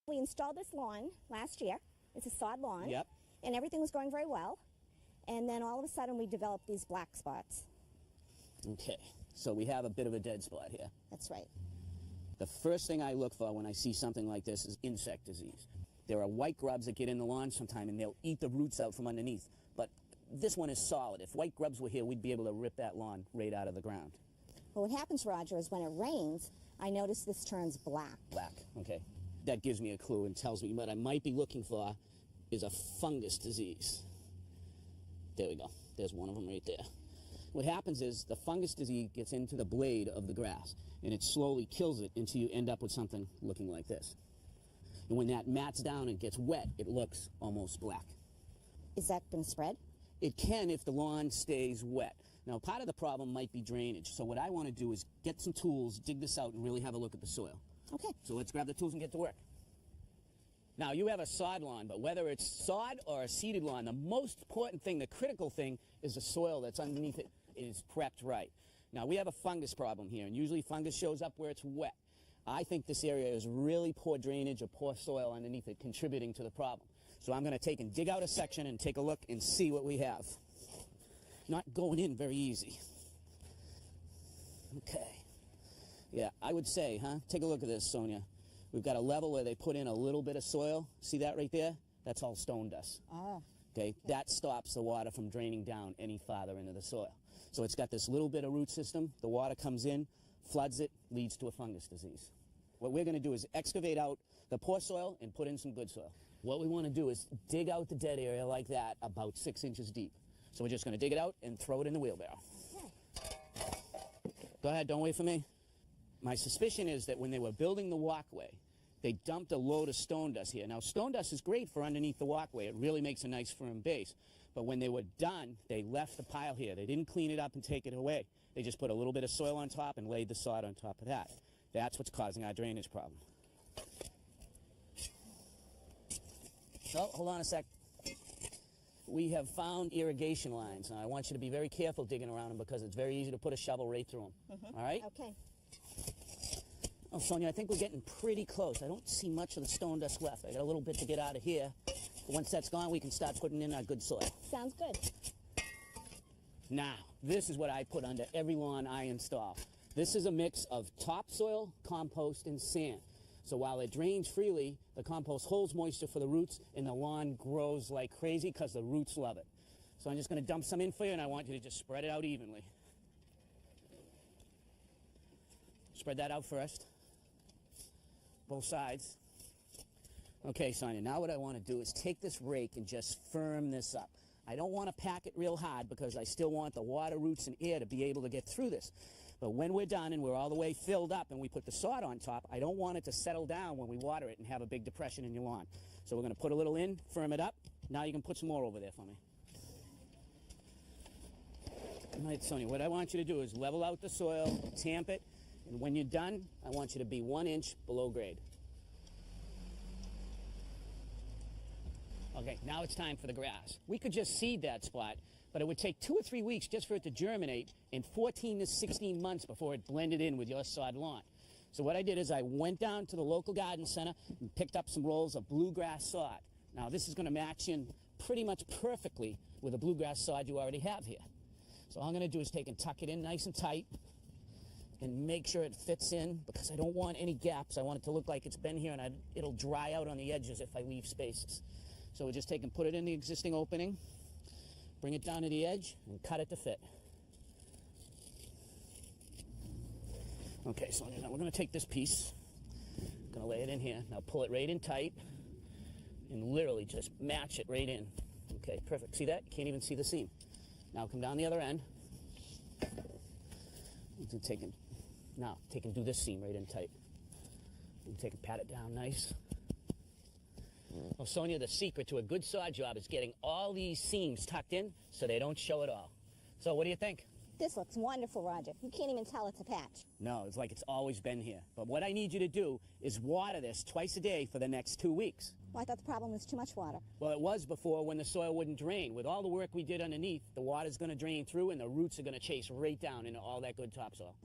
We installed this lawn last year. It's a sod lawn. Yep. And everything was going very well. And then all of a sudden we developed these black spots. Okay, so we have a bit of a dead spot here. That's right. The first thing I look for when I see something like this is insect disease. There are white grubs that get in the lawn sometime and they'll eat the roots out from underneath. But this one is solid. If white grubs were here, we'd be able to rip that lawn right out of the ground. Well, what happens, Roger, is when it rains, I notice this turns black. Black, okay. That gives me a clue and tells me what I might be looking for is a fungus disease. There we go. There's one of them right there. What happens is the fungus disease gets into the blade of the grass and it slowly kills it until you end up with something looking like this. And when that mats down and gets wet, it looks almost black. Is that going to spread? It can if the lawn stays wet. Now, part of the problem might be drainage. So what I want to do is get some tools, dig this out, and really have a look at the soil. Okay. So let's grab the tools and get to work. Now, you have a sod lawn, but whether it's sod or a seeded lawn, the most important thing, the critical thing, is the soil that's underneath it is prepped right. Now, we have a fungus problem here, and usually fungus shows up where it's wet. I think this area is really poor drainage or poor soil underneath it, contributing to the problem. So I'm going to take and dig out a section and take a look and see what we have. Not going in very easy. Okay. Yeah, I would say, take a look at this, Sonia. We've got a level where they put in a little bit of soil. See that right there? That's all stone dust. Oh. Okay, that stops the water from draining down any farther into the soil. So it's got this little bit of root system. The water comes in, floods it, leads to a fungus disease. What we're going to do is excavate out the poor soil and put in some good soil. What we want to do is dig out the dead area like that, about 6 inches deep. So we're just going to dig it out and throw it in the wheelbarrow. Okay. Go ahead, don't wait for me. My suspicion is that when they were building the walkway, they dumped a load of stone dust here. Now, stone dust is great for underneath the walkway. It really makes a nice firm base. But when they were done, they left the pile here. They didn't clean it up and take it away. They just put a little bit of soil on top and laid the sod on top of that. That's what's causing our drainage problem. Oh, hold on a sec. We have found irrigation lines. Now, I want you to be very careful digging around them because it's very easy to put a shovel right through them. All right? Okay. Oh, Sonia, I think we're getting pretty close. I don't see much of the stone dust left. I got a little bit to get out of here. But once that's gone, we can start putting in our good soil. Sounds good. Now, this is what I put under every lawn I install. This is a mix of topsoil, compost, and sand. So while it drains freely, the compost holds moisture for the roots, and the lawn grows like crazy because the roots love it. So I'm just going to dump some in for you, and I want you to just spread it out evenly. Spread that out first. Both sides. Okay, Sonia, now what I want to do is take this rake and just firm this up. I don't want to pack it real hard because I still want the water, roots, and air to be able to get through this. But when we're done and we're all the way filled up and we put the sod on top, I don't want it to settle down when we water it and have a big depression in your lawn. So we're going to put a little in, firm it up. Now you can put some more over there for me. All right, Sonia, what I want you to do is level out the soil, tamp it, and when you're done, I want you to be 1 inch below grade. Okay, now it's time for the grass. We could just seed that spot, but it would take 2 or 3 weeks just for it to germinate and 14 to 16 months before it blended in with your sod lawn. So what I did is I went down to the local garden center and picked up some rolls of bluegrass sod. Now this is going to match in pretty much perfectly with the bluegrass sod you already have here. So all I'm going to do is take and tuck it in nice and tight and make sure it fits in because I don't want any gaps. I want it to look like it's been here and it'll dry out on the edges if I leave spaces. So we just take and put it in the existing opening, bring it down to the edge, and cut it to fit. Okay, so now we're going to take this piece, going to lay it in here. Now pull it right in tight, and literally just match it right in. Okay, perfect. See that? You can't even see the seam. Now come down the other end. Take and do this seam right in tight. And take and pat it down nice. Well, Sonia, the secret to a good sod job is getting all these seams tucked in so they don't show at all. So what do you think? This looks wonderful, Roger. You can't even tell it's a patch. No, it's like it's always been here. But what I need you to do is water this twice a day for the next 2 weeks. Well, I thought the problem was too much water. Well, it was before when the soil wouldn't drain. With all the work we did underneath, the water's going to drain through and the roots are going to chase right down into all that good topsoil.